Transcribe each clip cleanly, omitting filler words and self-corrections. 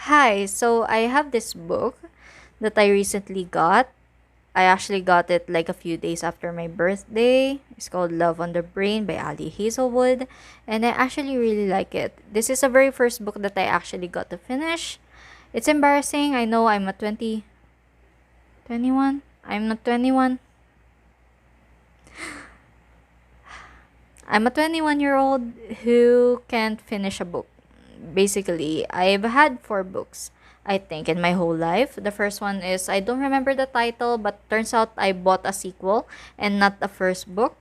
Hi, so I have this book that I recently got. I actually got it like a few days after my birthday. It's called Love on the Brain by Ali Hazelwood, and I actually really like it. This is the very first book that I actually got to finish. It's embarrassing. I know I'm a 21. I'm not 21. I'm a 21-year-old who can't finish a book. Basically, I've had four books, I think, in my whole life. The first one is, I don't remember the title, but turns out I bought a sequel and not the first book.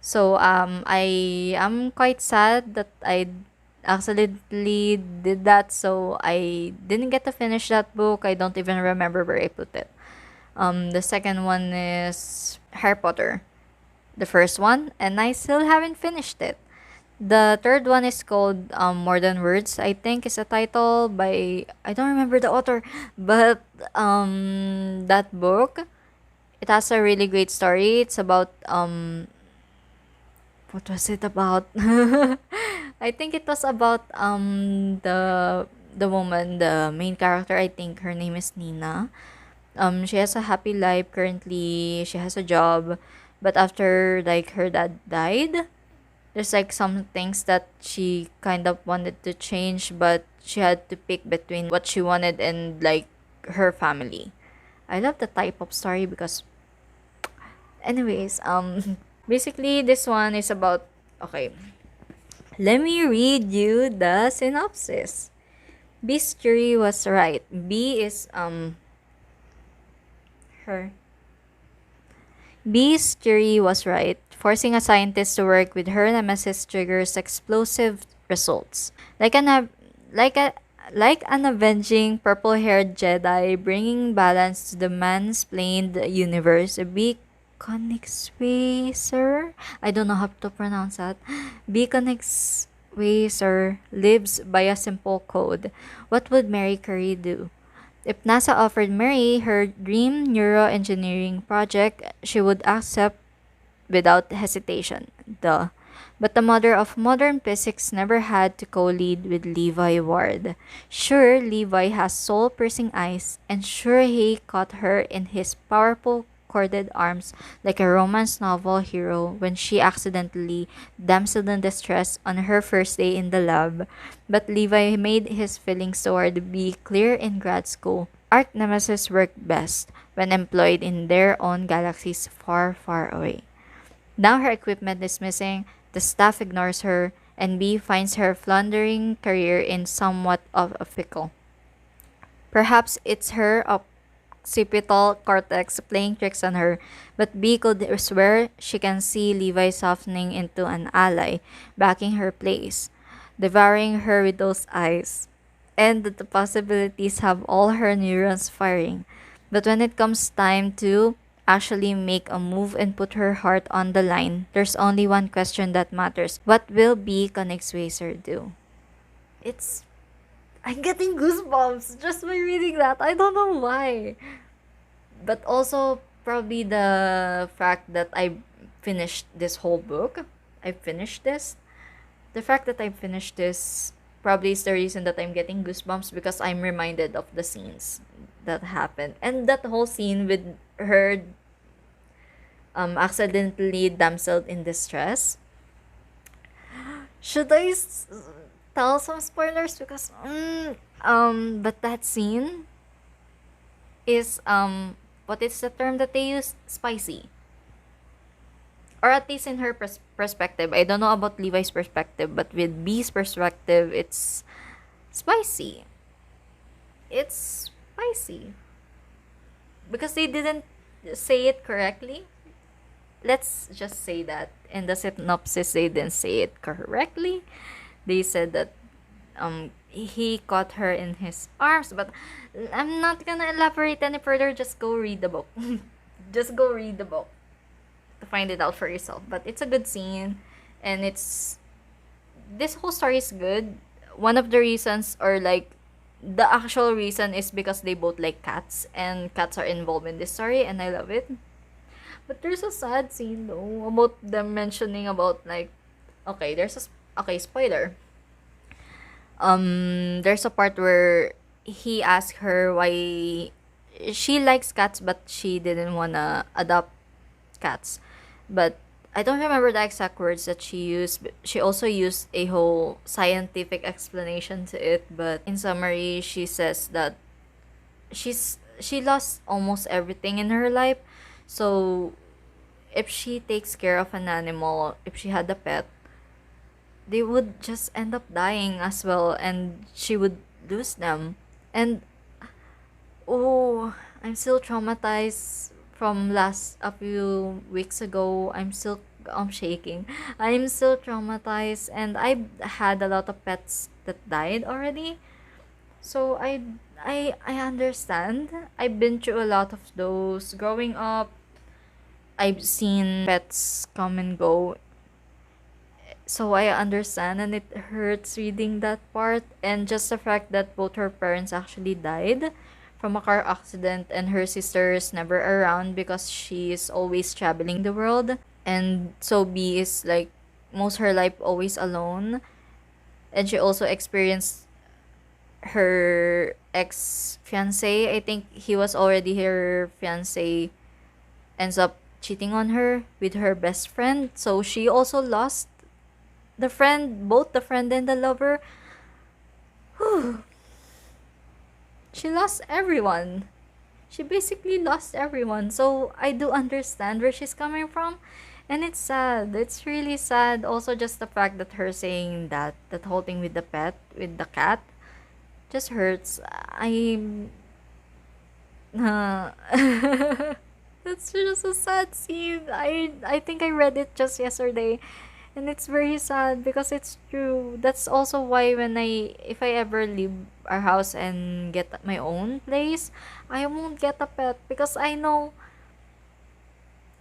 So, I am quite sad that I accidentally did that. So, I didn't get to finish that book. I don't even remember where I put it. The second one is Harry Potter, the first one, and I still haven't finished it. The third one is called More Than Words, I think is a title by, I don't remember the author, but that book, it has a really great story. It's about what was it about? I think it was about the woman, the main character, I think her name is Nina. She has a happy life currently. She has a job, but after like her dad died, there's like some things that she kind of wanted to change, but she had to pick between what she wanted and like her family. I love the type of story because, anyways, basically this one is about, okay, let me read you the synopsis. B's theory was right. B is her. B's theory was right. Forcing a scientist to work with her nemesis triggers explosive results. Like a like an avenging purple-haired Jedi bringing balance to the mansplained universe. B connects way, sir. I don't know how to pronounce that. B connects way, sir. Lives by a simple code. What would Mary Curie do? If NASA offered Mary her dream neuroengineering project, she would accept without hesitation. Duh. But the mother of modern physics never had to co-lead with Levi Ward. Sure, Levi has soul-piercing eyes, and sure he caught her in his powerful corded arms like a romance novel hero when she accidentally damseled in distress on her first day in the lab. But Levi made his feelings toward be clear in grad school. Arch nemesis work best when employed in their own galaxies far, far away. Now her equipment is missing, the staff ignores her, and B finds her floundering career in somewhat of a pickle. Perhaps it's her occipital cortex playing tricks on her, but B could swear she can see Levi softening into an ally, backing her place, devouring her with those eyes, and that the possibilities have all her neurons firing. But when it comes time to actually make a move and put her heart on the line, there's only one question that matters. What will B Connects Racer do? It's I'm getting goosebumps just by reading that. I don't know why. But also probably the fact that I finished this whole book. I finished this. The fact that I finished this probably is the reason that I'm getting goosebumps because I'm reminded of the scenes that happened. And that whole scene with her accidentally damseled in distress. Should I tell some spoilers? Because, but that scene is, what is the term that they use? Spicy. Or at least in her perspective. I don't know about Levi's perspective, but with B's perspective, it's spicy. It's spicy. Because they didn't say it correctly. Let's just say that in the synopsis they didn't say it correctly. They said that he caught her in his arms, but I'm not gonna elaborate any further. Just go read the book. Just go read the book to find it out for yourself. But it's a good scene, and it's this whole story is good. One of the reasons, or like the actual reason, is because they both like cats, and cats are involved in this story, and I love it. But there's a sad scene though about them mentioning about like, okay, okay, spoiler. There's a part where he asked her why she likes cats but she didn't wanna adopt cats. But I don't remember the exact words that she used. But she also used a whole scientific explanation to it, but in summary, she says that she lost almost everything in her life. So if she takes care of an animal, if she had a pet, they would just end up dying as well and she would lose them. And oh, I'm still traumatized from last a few weeks ago. I'm shaking. I'm still traumatized and I've had a lot of pets that died already. So I understand. I've been through a lot of those growing up. I've seen pets come and go. So I understand and it hurts reading that part and just the fact that both her parents actually died from a car accident and her sister is never around because she is always traveling the world and so B is like most her life always alone and she also experienced her ex fiance. I think he was already her fiance, ends up cheating on her with her best friend. So she also lost the friend, both the friend and the lover. Whew. She lost everyone. She basically lost everyone. So I do understand where she's coming from. And it's sad. It's really sad. Also, just the fact that her saying that whole thing with the pet, with the cat, just hurts. Uh, that's just a sad scene. I think I read it just yesterday. And it's very sad because it's true. That's also why when if I ever leave our house and get my own place, I won't get a pet because I know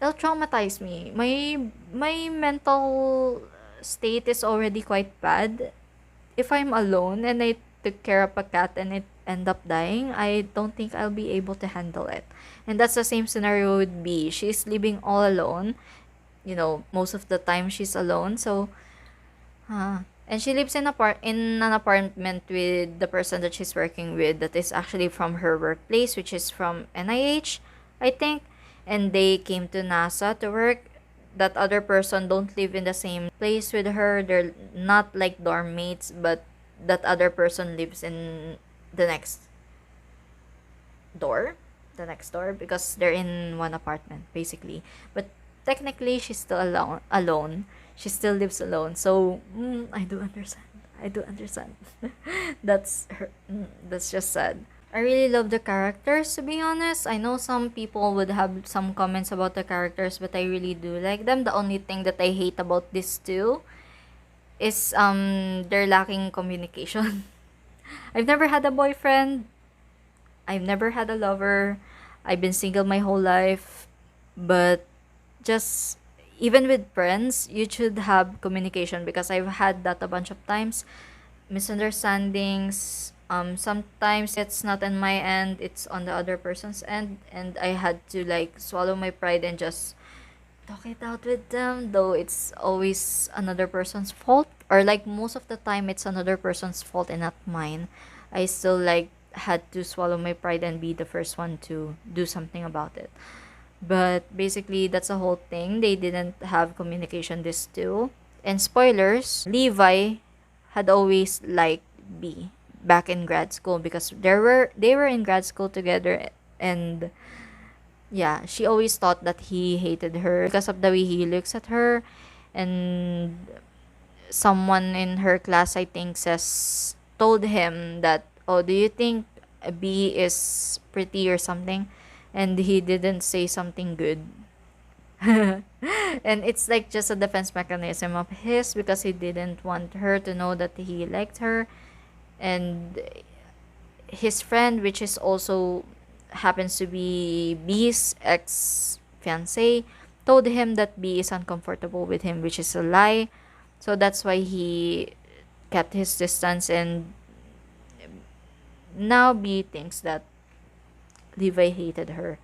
it'll traumatize me. My mental state is already quite bad. If I'm alone and I took care of a cat and it end up dying, I don't think I'll be able to handle it. And that's the same scenario with B. She's living all alone. Most of the time she's alone. So, and she lives in an apartment with the person that she's working with that is actually from her workplace, which is from NIH, I think. And they came to NASA to work. That other person don't live in the same place with her. They're not like dorm mates, but that other person lives in the next door, because they're in one apartment basically. But technically she's still alone. She still lives alone. So I do understand. I do understand. That's just sad. I really love the characters, to be honest. I know some people would have some comments about the characters, but I really do like them. The only thing that I hate about this too is they're lacking communication. I've never had a boyfriend. I've never had a lover. I've been single my whole life. But just even with friends, you should have communication because I've had that a bunch of times. Misunderstandings. Sometimes it's not on my end, it's on the other person's end, and I had to like swallow my pride and just talk it out with them, though it's always another person's fault, or like most of the time it's another person's fault and not mine. I still like had to swallow my pride and be the first one to do something about it. But basically, that's the whole thing. They didn't have communication, this too. And spoilers, Levi had always liked B back in grad school because they were in grad school together and yeah, she always thought that he hated her because of the way he looks at her. And someone in her class, I think, told him that, oh, do you think B is pretty or something? And he didn't say something good. And it's like just a defense mechanism of his because he didn't want her to know that he liked her. And his friend, which is also happens to be B's ex fiance, told him that B is uncomfortable with him, which is a lie. So that's why he kept his distance, and now B thinks that Levi hated her.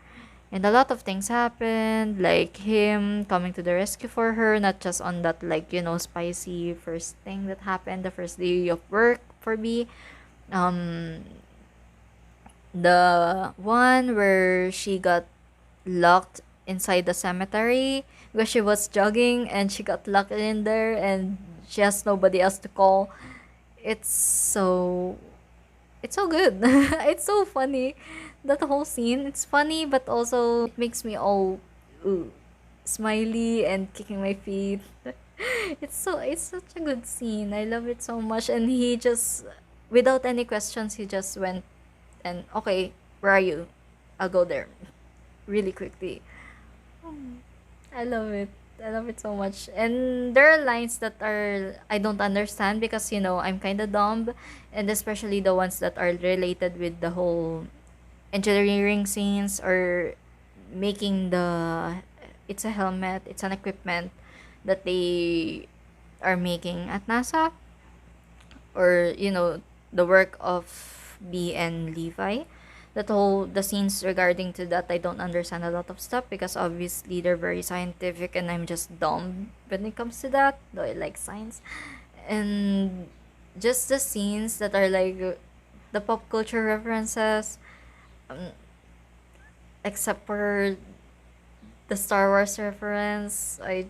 And a lot of things happened, like him coming to the rescue for her, not just on that, like, spicy first thing that happened the first day of work for B. Um, the one where she got locked inside the cemetery because she was jogging and she got locked in there and she has nobody else to call. It's so it's so good. It's so funny. That whole scene, it's funny but also it makes me all ooh, smiley and kicking my feet. It's such a good scene. I love it so much and he just without any questions he just went and okay, where are you? I'll go there really quickly. I love it. I love it so much. And there are lines that are I don't understand because I'm kind of dumb, and especially the ones that are related with the whole engineering scenes or making the it's a helmet, it's an equipment that they are making at NASA or the work of B and Levi. That whole the scenes regarding to that I don't understand a lot of stuff because obviously they're very scientific and I'm just dumb when it comes to that, though I like science. And just the scenes that are like the pop culture references, um, except for the Star Wars reference, I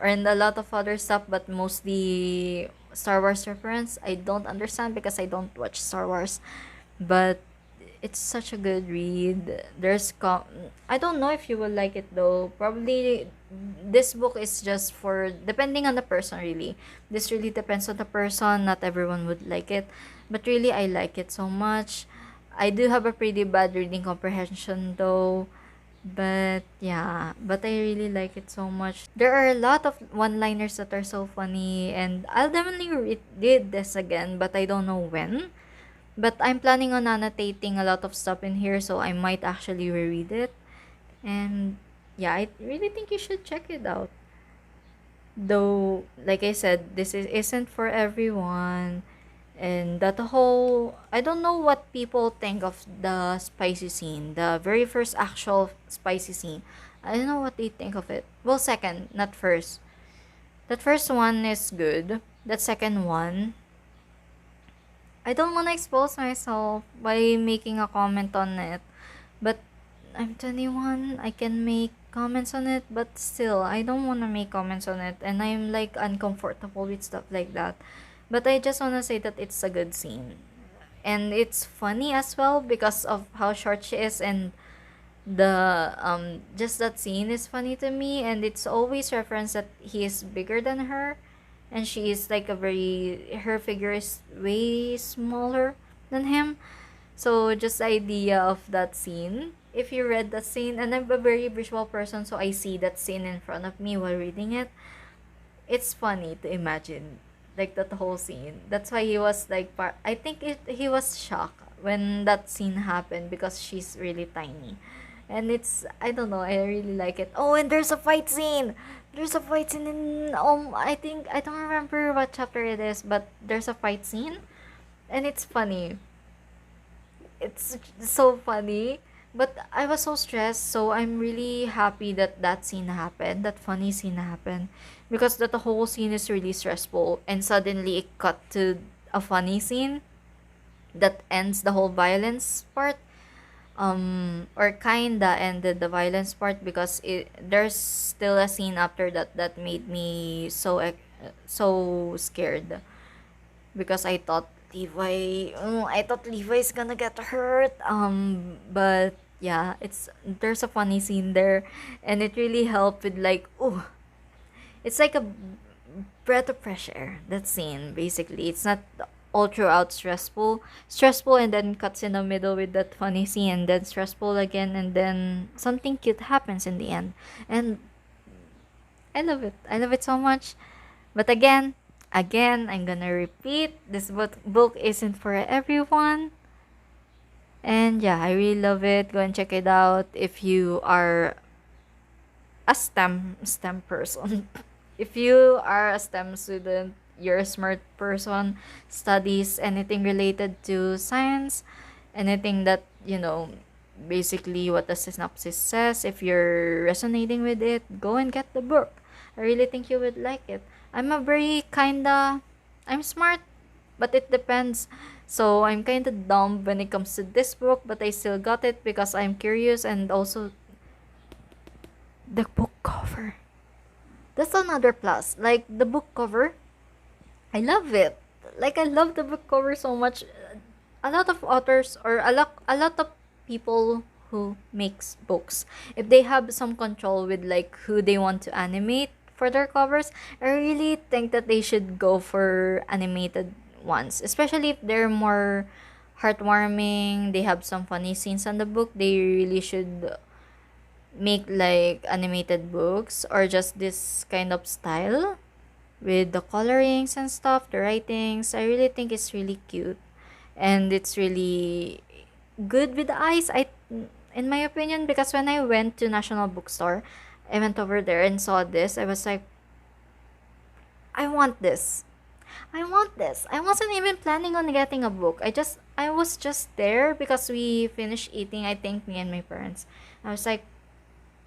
and a lot of other stuff, but mostly Star Wars reference. I don't understand because I don't watch Star Wars, but it's such a good read. I don't know if you will like it though. Probably this book is just for depending on the person really. This really depends on the person. Not everyone would like it, but really I like it so much. I do have a pretty bad reading comprehension though. But yeah, but I really like it so much. There are a lot of one-liners that are so funny, and I'll definitely read this again, but I don't know when. But I'm planning on annotating a lot of stuff in here, so I might actually reread it. And yeah, I really think you should check it out. Though, like I said, isn't for everyone. And that whole, I don't know what people think of the spicy scene, the very first actual spicy scene. I don't know what they think of it. Well, second, not first. That first one is good. That second one, I don't want to expose myself by making a comment on it. But I'm 21, I can make comments on it, but still, I don't want to make comments on it. And I'm like uncomfortable with stuff like that. But I just want to say that it's a good scene. And it's funny as well because of how short she is and the just that scene is funny to me and it's always referenced that he is bigger than her and she is like her figure is way smaller than him. So just the idea of that scene, if you read that scene, and I'm a very visual person, so I see that scene in front of me while reading it. It's funny to imagine like that whole scene. That's why he was like I think he was shocked when that scene happened because she's really tiny. And it's I don't know, I really like it. Oh, and there's a fight scene. There's a fight scene in I think I don't remember what chapter it is, but there's a fight scene and it's funny. It's so funny. But I was so stressed, so I'm really happy that that scene happened, that funny scene happened, because that the whole scene is really stressful, and suddenly it cut to a funny scene that ends the whole violence part, or kinda ended the violence part because there's still a scene after that that made me so scared because I thought Levi's gonna get hurt. But yeah, there's a funny scene there, and it really helped with like, oh, it's like a breath of fresh air. That scene basically, it's not all throughout stressful, and then cuts in the middle with that funny scene, and then stressful again, and then something cute happens in the end, and I love it. I love it so much. But again, I'm gonna repeat, this book isn't for everyone. And yeah, I really love it. Go and check it out if you are a STEM person. If you are a STEM student, you're a smart person, studies anything related to science, anything that, basically what the synopsis says, if you're resonating with it, go and get the book. I really think you would like it. I'm smart, but it depends. So I'm kind of dumb when it comes to this book, but I still got it because I'm curious, and also the book cover. That's another plus. Like the book cover, I love it. Like I love the book cover so much. A lot of authors, or a lot of people who makes books, if they have some control with like who they want to animate for their covers, I really think that they should go for animated ones, especially if they're more heartwarming, they have some funny scenes on the book. They really should make like animated books, or just this kind of style with the colorings and stuff, the writings. I really think it's really cute, and it's really good with the eyes. In my opinion, because when I went to National Bookstore, I went over there and saw this. I was like, I want this. I want this. I wasn't even planning on getting a book. I was just there because we finished eating, I think me and my parents. I was like,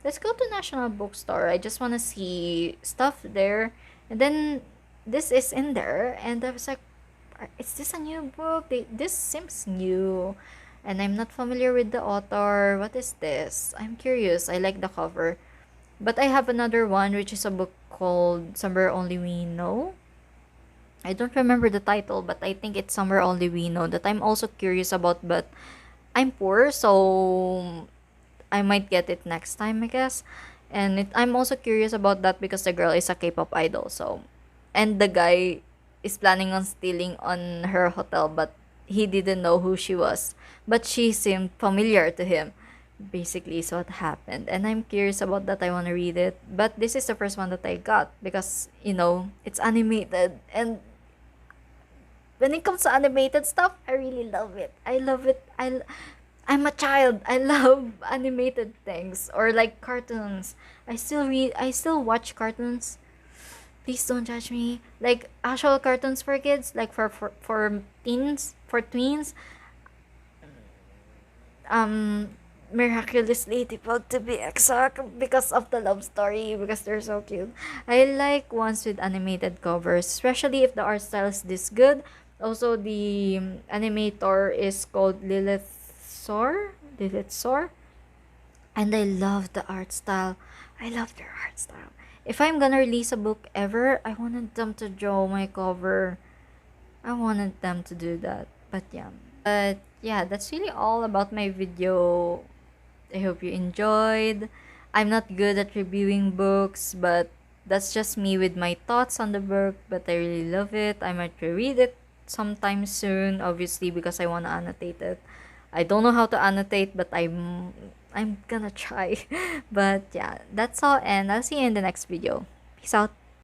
let's go to National Bookstore. I just want to see stuff there. And then this is in there, and I was like, is this a new book? This seems new. And I'm not familiar with the author. What is this? I'm curious. I like the cover. But I have another one, which is a book called Somewhere Only We Know. I don't remember the title, but I think it's Somewhere Only We Know, that I'm also curious about, but I'm poor, so I might get it next time, I guess. And I'm also curious about that because the girl is a K-pop idol, so, and the guy is planning on stealing on her hotel, but he didn't know who she was, but she seemed familiar to him. Basically, is what happened, and I'm curious about that. I want to read it, but this is the first one that I got because it's animated, and when it comes to animated stuff, I really love it. I love it. I'm a child. I love animated things, or like cartoons. I still watch cartoons. Please don't judge me. Like actual cartoons for kids, like for teens, for tweens. Um Miraculous Ladybug, to be exact, because of the love story, because they're so cute. I like ones with animated covers, especially if the art style is this good. Also, the animator is called Lilith Sor, and I love the art style. I love their art style. If I'm gonna release a book ever, I wanted them to draw my cover. I wanted them to do that. But yeah. But yeah, that's really all about my video. I hope you enjoyed. I'm not good at reviewing books, but that's just me with my thoughts on the book. But I really love it. I might reread it sometime soon, obviously, because I want to annotate it. I don't know how to annotate, but I'm gonna try. But yeah, that's all, and I'll see you in the next video. Peace out.